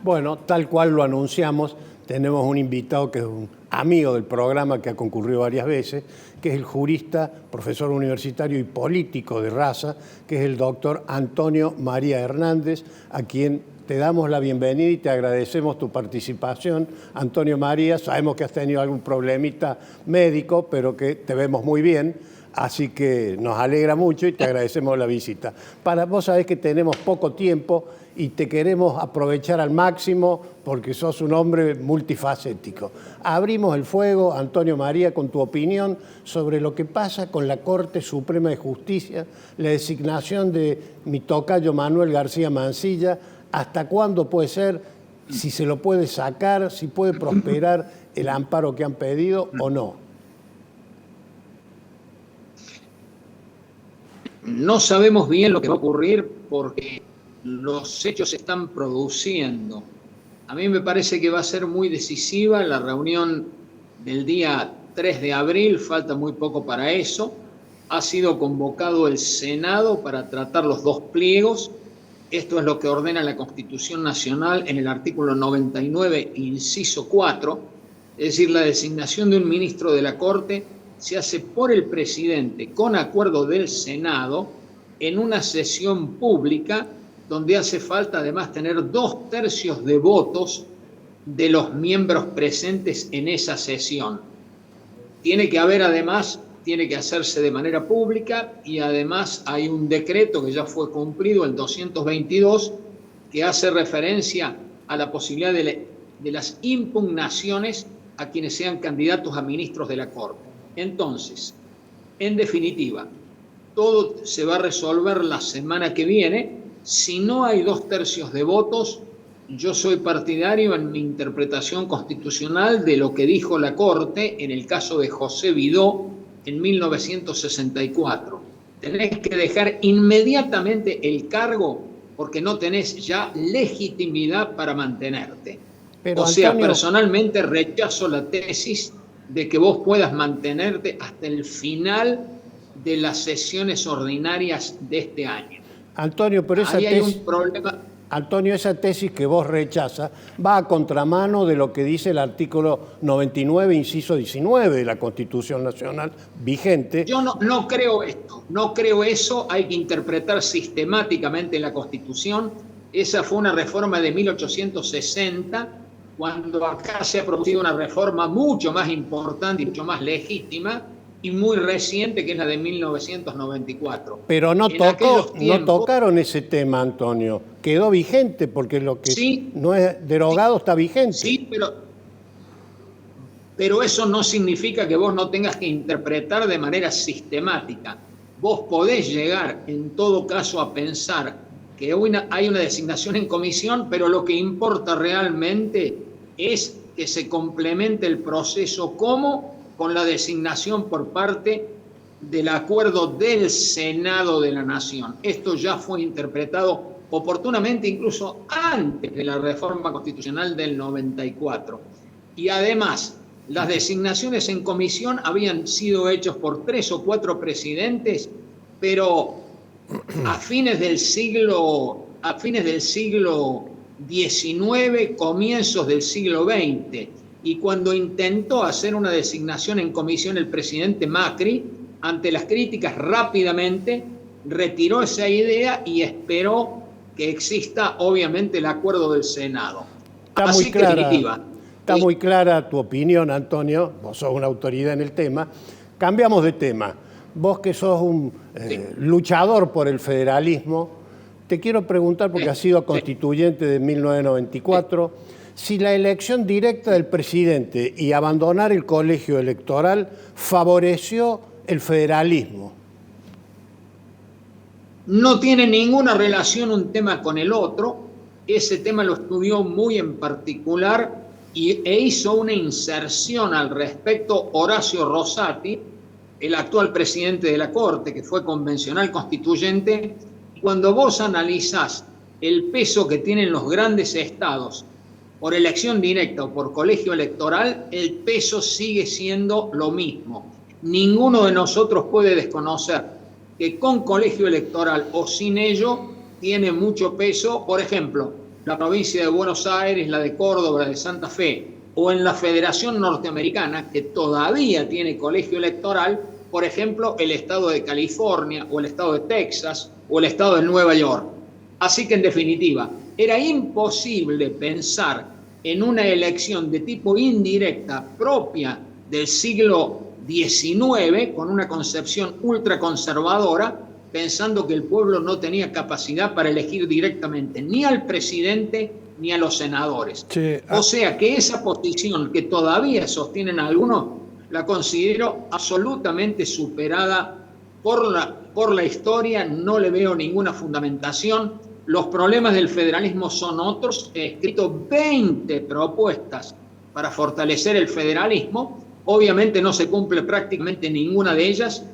Bueno, tal cual lo anunciamos, tenemos un invitado que es un amigo del programa que ha concurrido varias veces, que es el jurista, profesor universitario y político de raza, que es el doctor Antonio María Hernández, a quien te damos la bienvenida y te agradecemos tu participación. Antonio María, sabemos que has tenido algún problemita médico, pero que te vemos muy bien. Así que nos alegra mucho y te agradecemos la visita. Vos sabés que tenemos poco tiempo y te queremos aprovechar al máximo porque sos un hombre multifacético. Abrimos el fuego, Antonio María, con tu opinión sobre lo que pasa con la Corte Suprema de Justicia, la designación de mi tocayo Manuel García Mansilla, hasta cuándo puede ser, si se lo puede sacar, si puede prosperar el amparo que han pedido o no. No sabemos bien lo que va a ocurrir porque los hechos se están produciendo. A mí me parece que va a ser muy decisiva la reunión del día 3 de abril, falta muy poco para eso. Ha sido convocado el Senado para tratar los dos pliegos. Esto es lo que ordena la Constitución Nacional en el artículo 99, inciso 4, es decir, la designación de un ministro de la Corte se hace por el presidente con acuerdo del Senado en una sesión pública donde hace falta además tener 2/3 de votos de los miembros presentes en esa sesión. Tiene que haber además, tiene que hacerse de manera pública y además hay un decreto que ya fue cumplido, el 222, que hace referencia a la posibilidad de las impugnaciones a quienes sean candidatos a ministros de la Corte. Entonces, en definitiva, todo se va a resolver la semana que viene. Si no hay 2/3 de votos, yo soy partidario en mi interpretación constitucional de lo que dijo la Corte en el caso de José Vidó en 1964. Tenés que dejar inmediatamente el cargo porque no tenés ya legitimidad para mantenerte. Pero, o sea, Antonio, personalmente rechazo la tesis de que vos puedas mantenerte hasta el final de las sesiones ordinarias de este año. Antonio, pero Ahí hay un problema. Antonio, esa tesis que vos rechazas va a contramano de lo que dice el artículo 99, inciso 19 de la Constitución Nacional vigente. Yo no creo esto, no creo eso, hay que interpretar sistemáticamente la Constitución. Esa fue una reforma de 1860, cuando acá se ha producido una reforma mucho más importante y mucho más legítima y muy reciente, que es la de 1994. Pero no tocaron ese tema, Antonio. Quedó vigente porque lo que sí, no es derogado está vigente. Sí, pero eso no significa que vos no tengas que interpretar de manera sistemática. Vos podés llegar, en todo caso, a pensar que hay una designación en comisión, pero lo que importa realmente es que se complemente el proceso con la designación por parte del acuerdo del Senado de la Nación. Esto ya fue interpretado oportunamente incluso antes de la reforma constitucional del 94. Y además, las designaciones en comisión habían sido hechas por 3 o 4 presidentes, pero a fines del siglo XIX, comienzos del siglo XX. Y cuando intentó hacer una designación en comisión el presidente Macri, ante las críticas rápidamente retiró esa idea y esperó que exista obviamente el acuerdo del Senado. Está muy clara tu opinión, Antonio, vos sos una autoridad en el tema. Cambiamos de tema. Vos que sos un luchador por el federalismo, te quiero preguntar, porque has sido constituyente de 1994, si la elección directa del presidente y abandonar el colegio electoral favoreció el federalismo. No tiene ninguna relación un tema con el otro. Ese tema lo estudió muy en particular e hizo una inserción al respecto Horacio Rosati, el actual presidente de la Corte, que fue convencional constituyente. Cuando vos analizás el peso que tienen los grandes estados por elección directa o por colegio electoral, el peso sigue siendo lo mismo. Ninguno de nosotros puede desconocer que con colegio electoral o sin ello tiene mucho peso. Por ejemplo, la provincia de Buenos Aires, la de Córdoba, la de Santa Fe, o en la Federación Norteamericana, que todavía tiene colegio electoral, por ejemplo, el estado de California, o el estado de Texas, o el estado de Nueva York. Así que, en definitiva, era imposible pensar en una elección de tipo indirecta propia del siglo XIX, con una concepción ultraconservadora, pensando que el pueblo no tenía capacidad para elegir directamente ni al presidente ni a los senadores. O sea que esa posición que todavía sostienen algunos, la considero absolutamente superada por la historia, no le veo ninguna fundamentación. Los problemas del federalismo son otros. He escrito 20 propuestas para fortalecer el federalismo. Obviamente no se cumple prácticamente ninguna de ellas.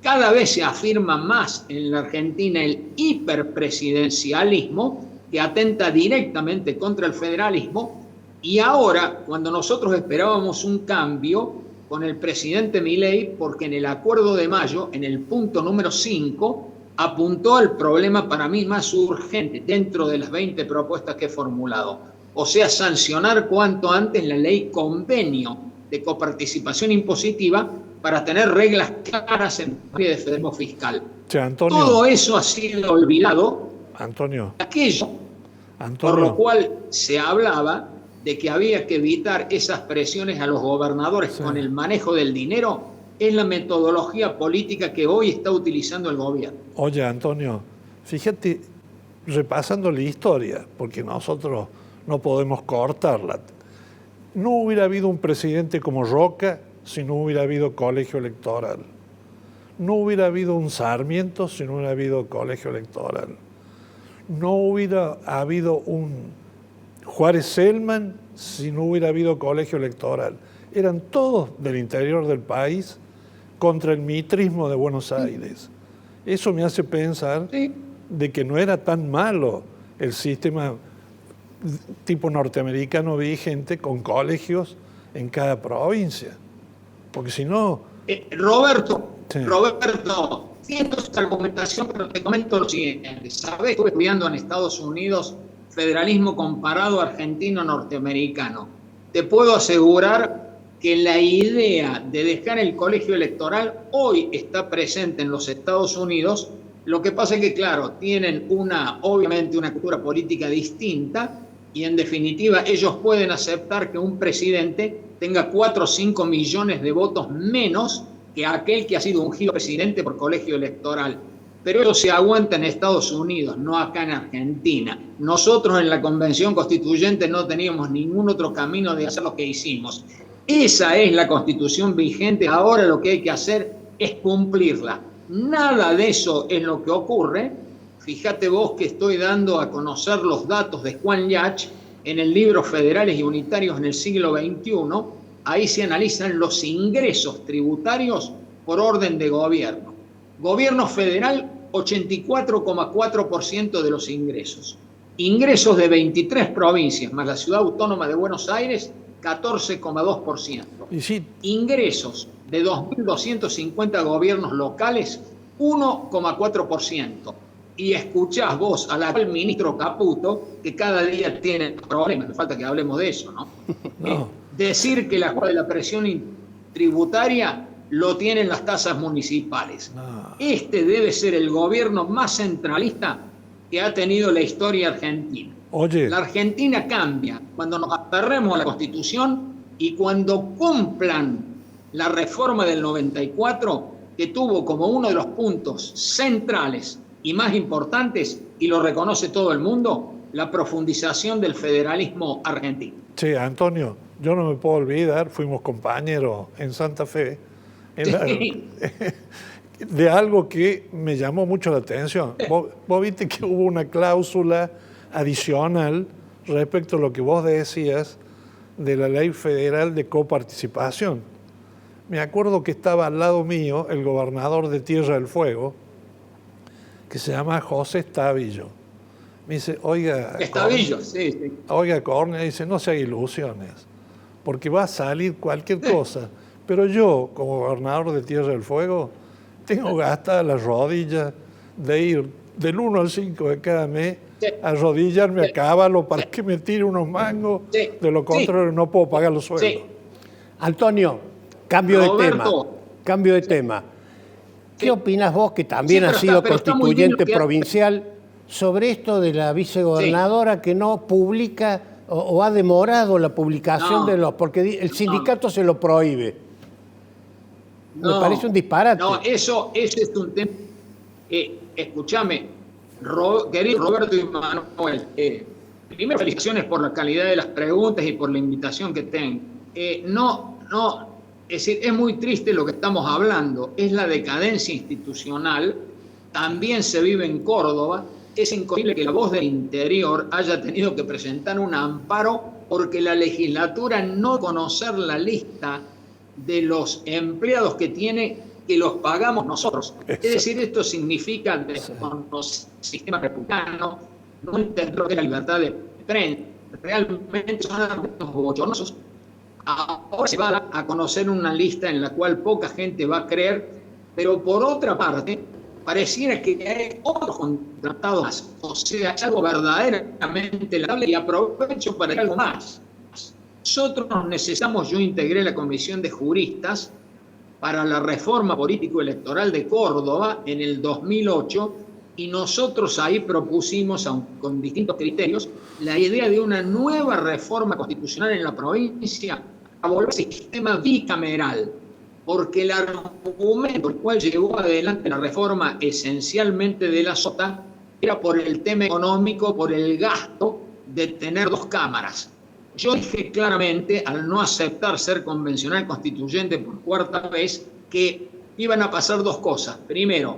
Cada vez se afirma más en la Argentina el hiperpresidencialismo, que atenta directamente contra el federalismo. Y ahora, cuando nosotros esperábamos un cambio con el presidente Milei, porque en el acuerdo de mayo, en el punto número 5, apuntó al problema para mí más urgente dentro de las 20 propuestas que he formulado. O sea, sancionar cuanto antes la ley convenio de coparticipación impositiva para tener reglas claras en materia de federalismo fiscal. Sí, Antonio, todo eso ha sido olvidado. Antonio, Por lo cual se hablaba de que había que evitar esas presiones a los gobernadores con el manejo del dinero. Es la metodología política que hoy está utilizando el gobierno. Oye, Antonio, fíjate, repasando la historia, porque nosotros no podemos cortarla. No hubiera habido un presidente como Roca si no hubiera habido colegio electoral. No hubiera habido un Sarmiento si no hubiera habido colegio electoral. No hubiera habido un Juárez Celman si no hubiera habido colegio electoral. Eran todos del interior del país contra el mitrismo de Buenos Aires. Eso me hace pensar de que no era tan malo el sistema tipo norteamericano vigente con colegios en cada provincia. Porque si no... Roberto, siento esta argumentación, pero te comento lo siguiente. ¿Sabes? Estuve estudiando en Estados Unidos federalismo comparado argentino-norteamericano. Te puedo asegurar que la idea de dejar el colegio electoral hoy está presente en los Estados Unidos. Lo que pasa es que, claro, tienen obviamente una cultura política distinta y, en definitiva, ellos pueden aceptar que un presidente tenga 4 o 5 millones de votos menos que aquel que ha sido ungido presidente por colegio electoral. Pero eso se aguanta en Estados Unidos, no acá en Argentina. Nosotros en la Convención Constituyente no teníamos ningún otro camino de hacer lo que hicimos. Esa es la Constitución vigente. Ahora lo que hay que hacer es cumplirla. Nada de eso es lo que ocurre. Fíjate vos que estoy dando a conocer los datos de Juan Yach en el libro Federales y Unitarios en el siglo XXI. Ahí se analizan los ingresos tributarios por orden de gobierno. Gobierno federal, 84,4% de los ingresos. Ingresos de 23 provincias, más la Ciudad Autónoma de Buenos Aires, 14,2%. Ingresos de 2.250 gobiernos locales, 1,4%. Y escuchás vos al actual ministro Caputo, que cada día tiene problemas, me falta que hablemos de eso, ¿no? Decir que la presión tributaria lo tienen las tasas municipales. Este debe ser el gobierno más centralista que ha tenido la historia argentina. La Argentina cambia cuando nos aferremos a la Constitución y cuando cumplan la reforma del 94, que tuvo como uno de los puntos centrales y más importantes, y lo reconoce todo el mundo, la profundización del federalismo argentino. Sí, Antonio, yo no me puedo olvidar, fuimos compañeros en Santa Fe, de algo que me llamó mucho la atención. Vos viste que hubo una cláusula adicional respecto a lo que vos decías de la ley federal de coparticipación. Me acuerdo que estaba al lado mío el gobernador de Tierra del Fuego, que se llama José Estavillo. Me dice, oiga... Estavillo, sí. Oiga, Cornel, dice, no se haga ilusiones, porque va a salir cualquier cosa. Pero yo, como gobernador de Tierra del Fuego, tengo gastada las rodillas de ir del 1 al 5 de cada mes Sí. arrodillarme Sí. a caballo para Sí. que me tire unos mangos, Sí. de lo contrario no puedo pagar los sueldos. Sí. Antonio, cambio de tema. Roberto. Cambio de tema. ¿Qué Sí. opinas vos, que también Sí, has sido pero está muy bien constituyente lo que provincial, sobre esto de la vicegobernadora que no publica o ha demorado la publicación No. de los... porque el sindicato se lo prohíbe? Me parece un disparate. No, eso es un tema. Escúchame, querido Roberto y Manuel, primero felicitaciones por la calidad de las preguntas y por la invitación que tengo. Es decir, es muy triste lo que estamos hablando, es la decadencia institucional, también se vive en Córdoba. Es increíble que la Voz del Interior haya tenido que presentar un amparo porque la legislatura no conocer la lista de los empleados que tiene, que los pagamos nosotros. Es decir, esto significa desconocer el sistema republicano, no entender lo que es la libertad de prensa. Realmente son argumentos bochornosos. Ahora se va a conocer una lista en la cual poca gente va a creer, pero por otra parte, pareciera que hay otros contratados más. O sea, es algo verdaderamente lamentable, y aprovecho para decir algo más. Nosotros necesitamos, yo integré la comisión de juristas para la reforma político-electoral de Córdoba en el 2008, y nosotros ahí propusimos, con distintos criterios, la idea de una nueva reforma constitucional en la provincia, a volver al sistema bicameral, porque el argumento por el cual llevó adelante la reforma esencialmente de la SOTA era por el tema económico, por el gasto de tener dos cámaras. Yo dije claramente, al no aceptar ser convencional constituyente por cuarta vez, que iban a pasar dos cosas. Primero,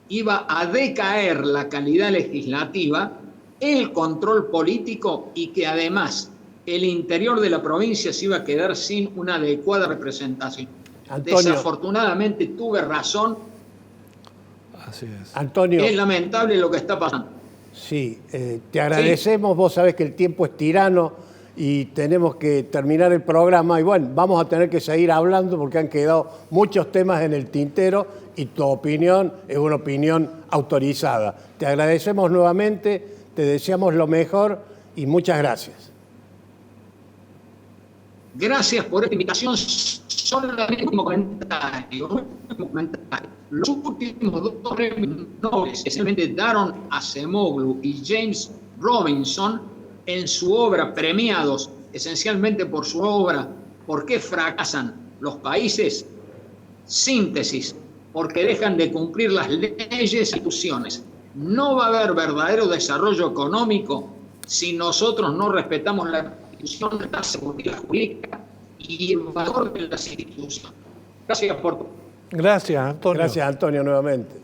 iba a decaer la calidad legislativa, el control político, y que además el interior de la provincia se iba a quedar sin una adecuada representación. Antonio. Desafortunadamente tuve razón. Así es. Antonio, Es lamentable lo que está pasando. sí, te agradecemos. Vos sabés que el tiempo es tirano y tenemos que terminar el programa. Y bueno, vamos a tener que seguir hablando porque han quedado muchos temas en el tintero y tu opinión es una opinión autorizada. Te agradecemos nuevamente, te deseamos lo mejor y muchas gracias. Gracias por esta invitación. Solamente como comentario. Los últimos dos premios Nobel, especialmente Daron Acemoglu y James Robinson, en su obra, premiados esencialmente por su obra ¿Por qué fracasan los países? Síntesis: porque dejan de cumplir las leyes e instituciones. No va a haber verdadero desarrollo económico si nosotros no respetamos la institución, la seguridad jurídica y el valor de las instituciones. Gracias por todo. Gracias, Antonio. Gracias, Antonio, nuevamente.